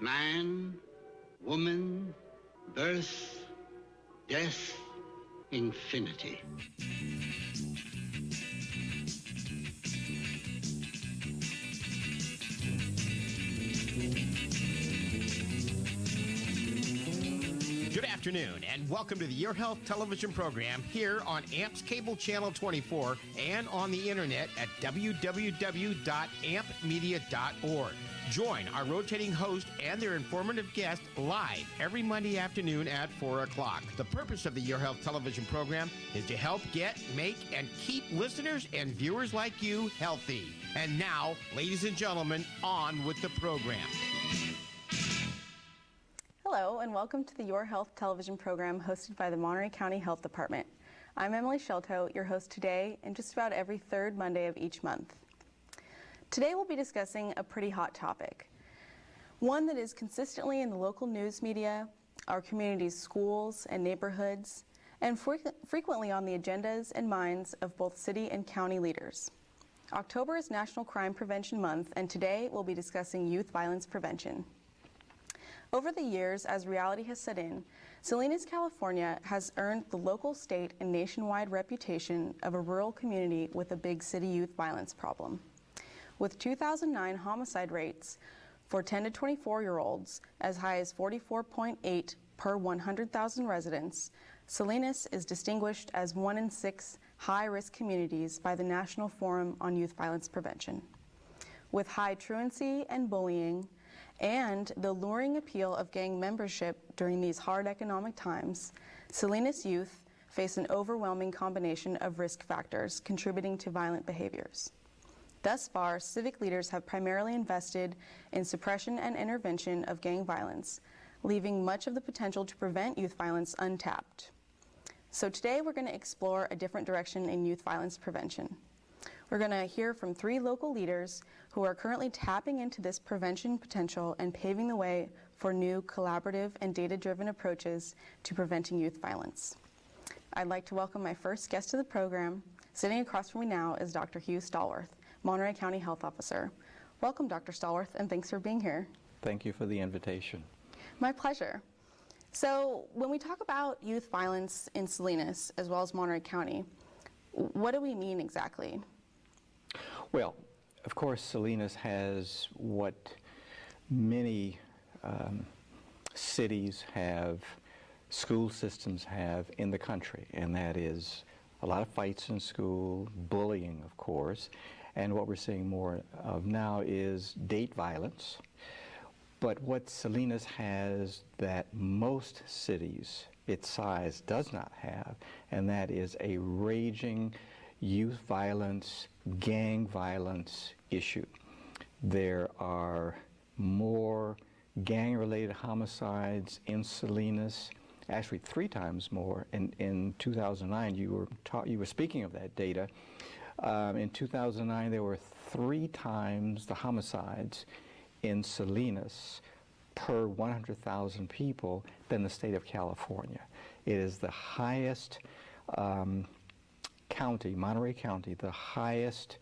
Man, woman, birth, death, infinity. Good afternoon, and welcome to the Your Health television program here on AMP's Cable Channel 24 and on the internet at www.ampmedia.org. Join our rotating host and their informative guest live every Monday afternoon at 4 o'clock. The purpose of the Your Health television program is to help get, make, and keep listeners and viewers like you healthy. And now, ladies and gentlemen, on with the program. Hello, and welcome to the Your Health television program hosted by the Monterey County Health Department. I'm Emily Sciolto, your host today, and just about every third Monday of each month. Today we'll be discussing a pretty hot topic, one that is consistently in the local news media, our community's schools and neighborhoods, and frequently on the agendas and minds of both city and county leaders. October is National Crime Prevention Month, and today we'll be discussing youth violence prevention. Over the years, as reality has set in, Salinas, California has earned the local, state, and nationwide reputation of a rural community with a big city youth violence problem. With 2009 homicide rates for 10 to 24-year-olds as high as 44.8 per 100,000 residents, Salinas is distinguished as one in 6 high-risk communities by the National Forum on Youth Violence Prevention. With high truancy and bullying, and the luring appeal of gang membership during these hard economic times, Salinas youth face an overwhelming combination of risk factors contributing to violent behaviors. Thus far, civic leaders have primarily invested in suppression and intervention of gang violence, leaving much of the potential to prevent youth violence untapped. So today we're going to explore a different direction in youth violence prevention. We're going to hear from 3 local leaders who are currently tapping into this prevention potential and paving the way for new collaborative and data-driven approaches to preventing youth violence. I'd like to welcome my first guest to the program. Sitting across from me now is Dr. Hugh Stallworth, Monterey County Health Officer. Welcome, Dr. Stallworth, and thanks for being here. Thank you for the invitation. My pleasure. So when we talk about youth violence in Salinas, as well as Monterey County, what do we mean exactly? Well, of course, Salinas has what many cities have, school systems have in the country, and that is a lot of fights in school, bullying, of course, and what we're seeing more of now is date violence. But what Salinas has that most cities its size does not have, and that is a raging youth violence, gang violence issue. There are more gang-related homicides in Salinas, actually 3 times more. In 2009, you were speaking of that data. In 2009, there were 3 times the homicides in Salinas per 100,000 people than the state of California. It is the highest county, Monterey County, the highest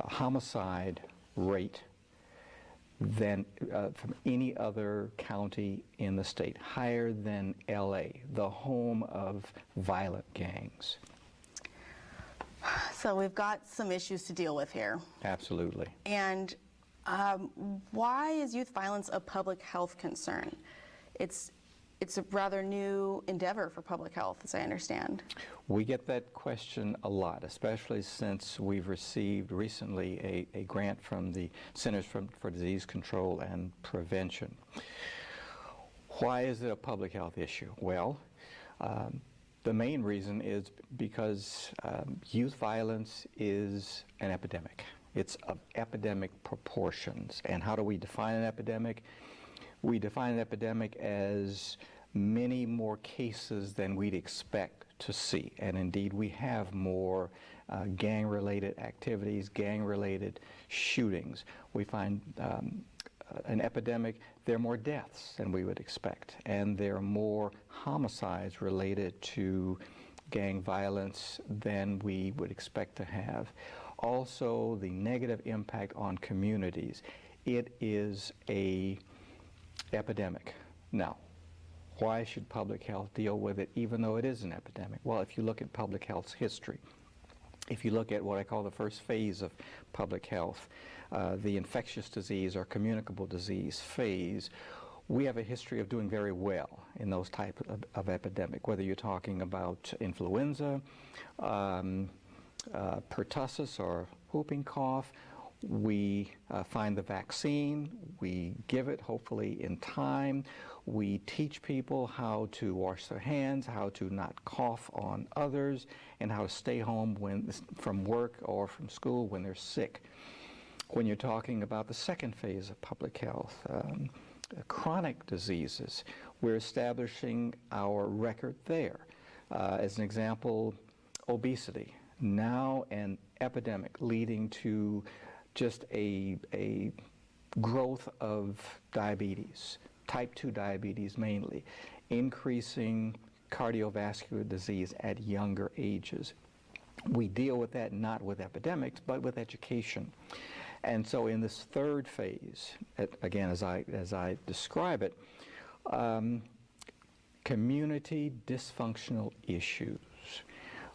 homicide rate than from any other county in the state, higher than LA, the home of violent gangs. So we've got some issues to deal with here. Absolutely. And why is youth violence a public health concern? It's a rather new endeavor for public health, as I understand. We get that question a lot, especially since we've received recently a grant from the Centers for Disease Control and Prevention. Why is it a public health issue? Well, the main reason is because youth violence is an epidemic. It's of epidemic proportions. And how do we define an epidemic? We define an epidemic as many more cases than we'd expect to see. And indeed, we have more gang-related activities, gang-related shootings. We find an epidemic, there are more deaths than we would expect. And there are more homicides related to gang violence than we would expect to have. Also, the negative impact on communities It is a epidemic. Now, why should public health deal with it even though it is an epidemic? Well, if you look at public health's history, if you look at what I call the first phase of public health, the infectious disease or communicable disease phase, we have a history of doing very well in those types of epidemic, whether you're talking about influenza, pertussis or whooping cough. We find the vaccine, we give it hopefully in time, we teach people how to wash their hands, how to not cough on others, and how to stay home from work or from school when they're sick. When you're talking about the second phase of public health, chronic diseases, we're establishing our record there. As an example, obesity, now an epidemic leading to just a growth of diabetes, type 2 diabetes mainly, increasing cardiovascular disease at younger ages. We deal with that not with epidemics, but with education. And so in this third phase, again, as I describe it, community dysfunctional issues.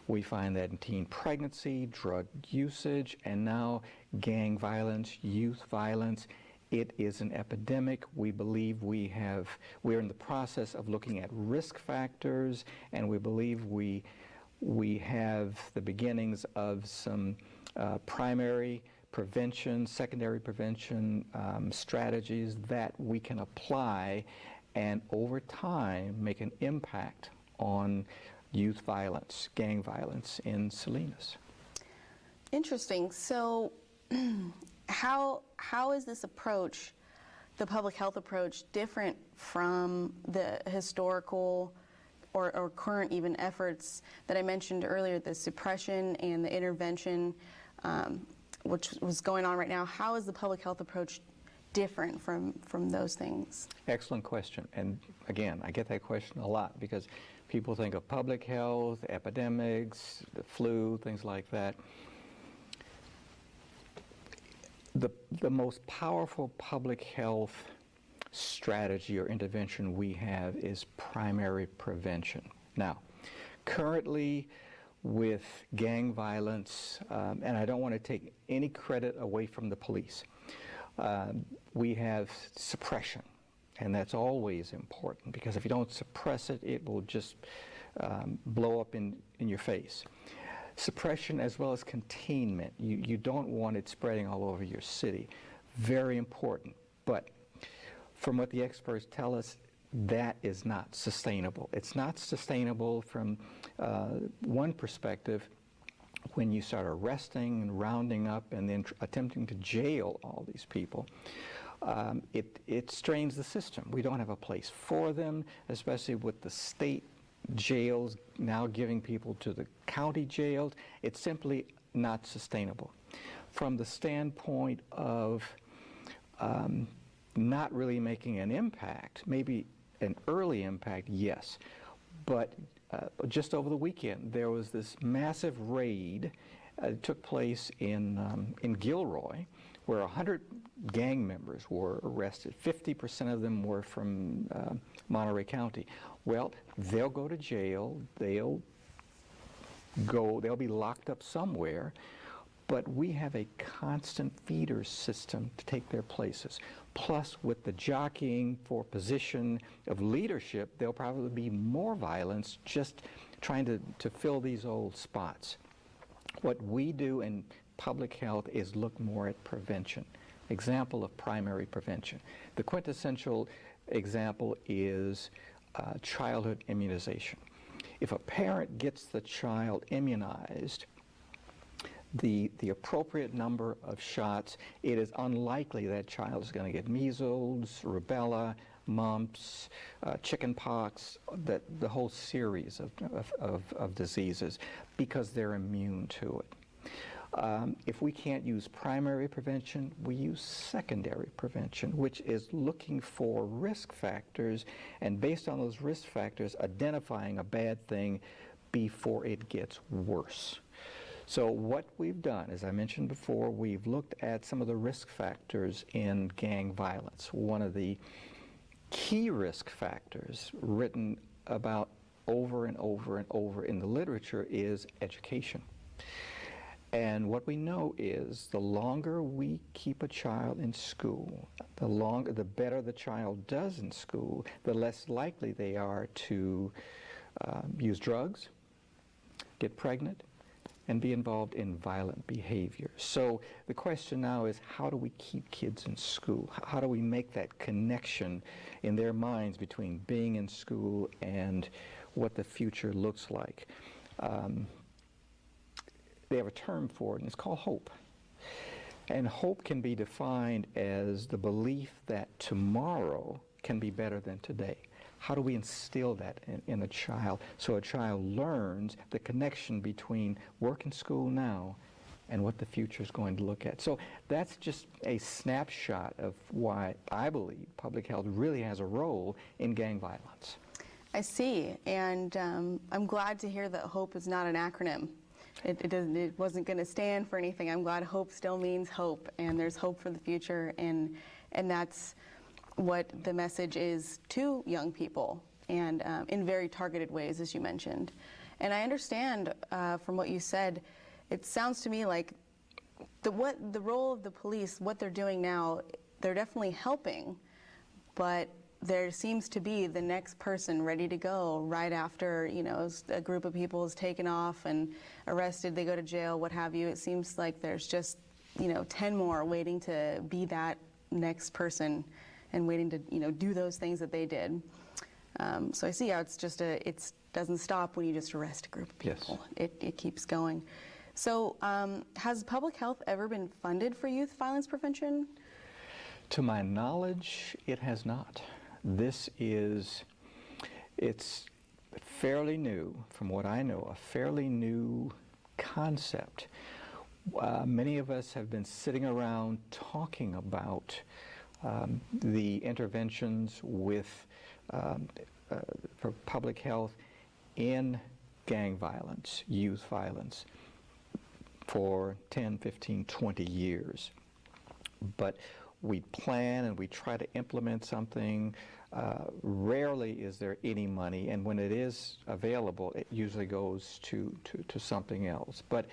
We find that in teen pregnancy, drug usage, and now gang violence, youth violence. It is an epidemic. We believe we're in the process of looking at risk factors, and we believe we have the beginnings of some primary prevention, secondary prevention strategies that we can apply and over time make an impact on youth violence, gang violence in Salinas. Interesting. So how is this approach, the public health approach, different from the historical or current even efforts that I mentioned earlier, the suppression and the intervention, which was going on right now? How is the public health approach different from those things? Excellent question. And again, I get that question a lot because people think of public health, epidemics, the flu, things like that. The most powerful public health strategy or intervention we have is primary prevention. Now, currently with gang violence, and I don't want to take any credit away from the police, we have suppression. And that's always important because if you don't suppress it, it will just blow up in your face. Suppression as well as containment. You don't want it spreading all over your city. Very important. But from what the experts tell us, that is not sustainable. It's not sustainable from one perspective. When you start arresting and rounding up and then attempting to jail all these people, it strains the system. We don't have a place for them, especially with the state jails now giving people to the county jails. It's simply not sustainable. From the standpoint of not really making an impact, maybe an early impact, yes, but just over the weekend there was this massive raid. It took place in Gilroy, where 100 gang members were arrested. 50% of them were from Monterey County. Well, they'll go to jail. They'll be locked up somewhere. But we have a constant feeder system to take their places. Plus, with the jockeying for position of leadership, there'll probably be more violence just trying to fill these old spots. What we do in public health is look more at prevention. Example of primary prevention. The quintessential example is childhood immunization. If a parent gets the child immunized, the appropriate number of shots, it is unlikely that child is going to get measles, rubella, mumps, chicken pox, the whole series of diseases, because they're immune to it. If we can't use primary prevention, we use secondary prevention, which is looking for risk factors, and based on those risk factors, identifying a bad thing before it gets worse. So what we've done, as I mentioned before, we've looked at some of the risk factors in gang violence. One of the key risk factors written about over and over and over in the literature is education. And what we know is the longer we keep a child in school, the better the child does in school, the less likely they are to use drugs, get pregnant, and be involved in violent behavior. So the question now is, how do we keep kids in school? How do we make that connection in their minds between being in school and what the future looks like? They have a term for it, and it's called hope. And hope can be defined as the belief that tomorrow can be better than today. How do we instill that in a child so a child learns the connection between work and school now and what the future is going to look at? So that's just a snapshot of why I believe public health really has a role in gang violence. I see, and I'm glad to hear that HOPE is not an acronym. It wasn't going to stand for anything. I'm glad HOPE still means hope, and there's hope for the future, and that's what the message is to young people, and in very targeted ways, as you mentioned. And I understand from what you said, it sounds to me like the role of the police, what they're doing now, they're definitely helping, but there seems to be the next person ready to go right after, you know, a group of people is taken off and arrested, they go to jail, what have you. It seems like there's just, you know, 10 more waiting to be that next person and waiting to, you know, do those things that they did. So I see how it's just it doesn't stop when you just arrest a group of people. Yes. It keeps going. So has public health ever been funded for youth violence prevention? To my knowledge, it has not. It's fairly new, from what I know, a fairly new concept. Many of us have been sitting around talking about the interventions for public health in gang violence, youth violence, for 10, 15, 20 years. But we plan and we try to implement something. Rarely is there any money, and when it is available, it usually goes to something else. But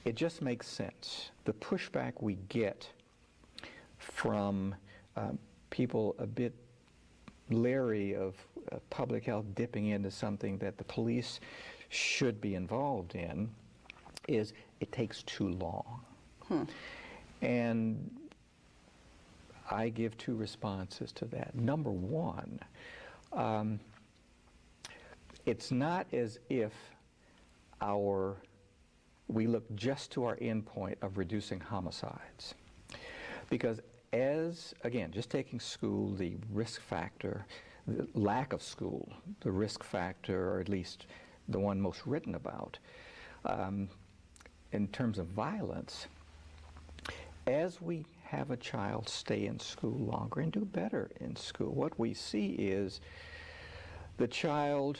it just makes sense. The pushback we get from people a bit leery of public health dipping into something that the police should be involved in is it takes too long. And I give two responses to that. Number one, it's not as if we look just to our endpoint of reducing homicides. Because again, just taking school, the risk factor, the lack of school, the risk factor, or at least the one most written about, in terms of violence, as we have a child stay in school longer and do better in school, what we see is the child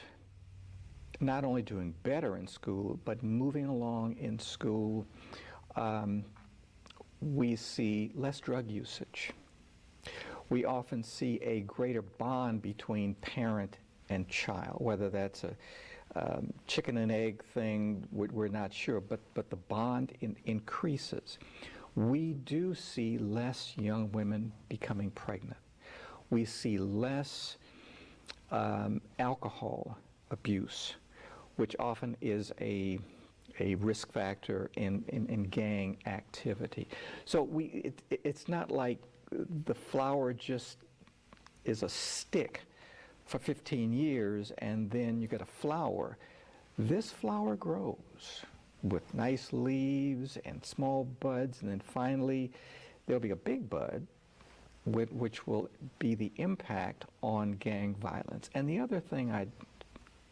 not only doing better in school, but moving along in school. We see less drug usage. We often see a greater bond between parent and child, whether that's a chicken and egg thing, we're not sure, but the bond increases. We do see less young women becoming pregnant. We see less alcohol abuse, which often is a risk factor in gang activity. So it's not like the flower just is a stick for 15 years and then you get a flower. This flower grows with nice leaves and small buds, and then finally there'll be a big bud which will be the impact on gang violence. And the other thing I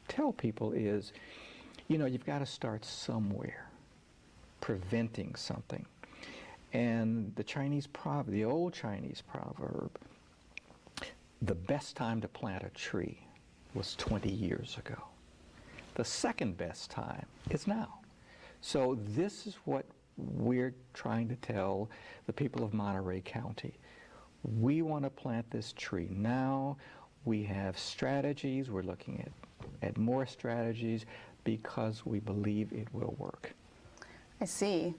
tell people is, you know, you've got to start somewhere, preventing something. And the old Chinese proverb, the best time to plant a tree was 20 years ago. The second best time is now. So this is what we're trying to tell the people of Monterey County. We want to plant this tree now. We have strategies. We're looking at more strategies because we believe it will work. I see.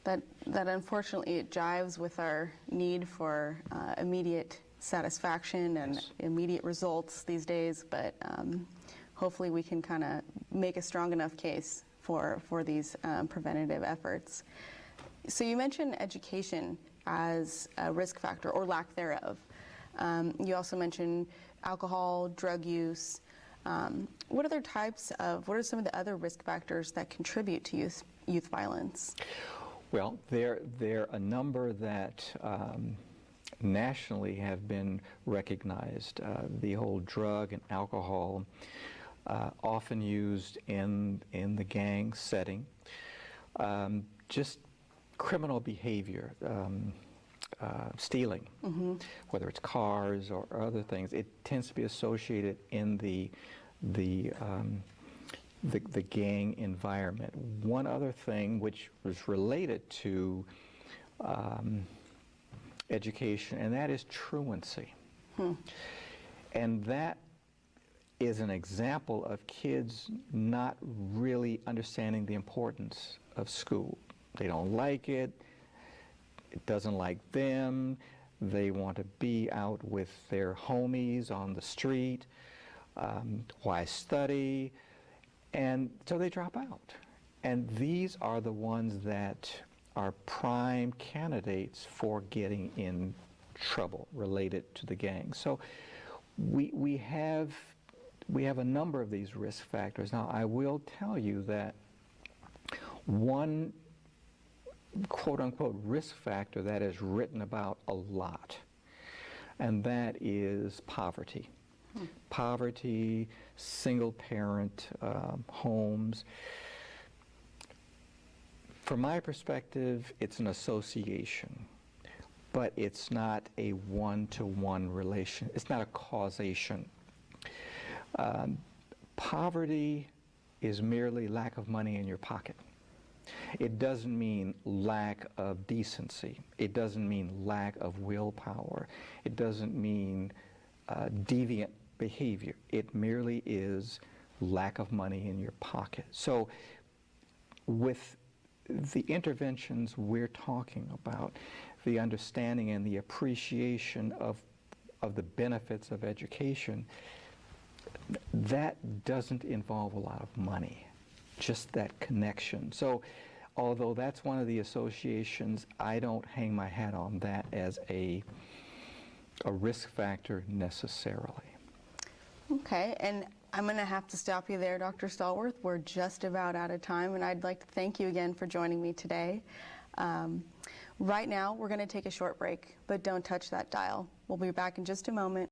That unfortunately it jives with our need for immediate satisfaction and Yes. immediate results these days, but hopefully we can kind of make a strong enough case for these preventative efforts. So you mentioned education as a risk factor or lack thereof. You also mentioned alcohol, drug use. What are some of the other risk factors that contribute to youth violence? Well, there are a number that nationally have been recognized. The whole drug and alcohol, often used in the gang setting. Just criminal behavior, stealing, whether it's cars or other things, it tends to be associated in the gang environment. One other thing which was related to education, and that is truancy. And that is an example of kids not really understanding the importance of school. They don't like it. It doesn't like them. They want to be out with their homies on the street. Why study? And so they drop out. And these are the ones that are prime candidates for getting in trouble related to the gang. So we have a number of these risk factors. Now, I will tell you that one quote-unquote risk factor that is written about a lot, and that is poverty. Poverty, single-parent homes. From my perspective, it's an association, but it's not a one-to-one relation. It's not a causation. Poverty is merely lack of money in your pocket. It doesn't mean lack of decency. It doesn't mean lack of willpower. It doesn't mean deviant behavior. It merely is lack of money in your pocket. So with the interventions we're talking about, the understanding and the appreciation of the benefits of education, that doesn't involve a lot of money, just that connection. So although that's one of the associations, I don't hang my hat on that as a risk factor necessarily. Okay, and I'm going to have to stop you there, Dr. Stallworth. We're just about out of time, and I'd like to thank you again for joining me today. Right now, we're going to take a short break, but don't touch that dial. We'll be back in just a moment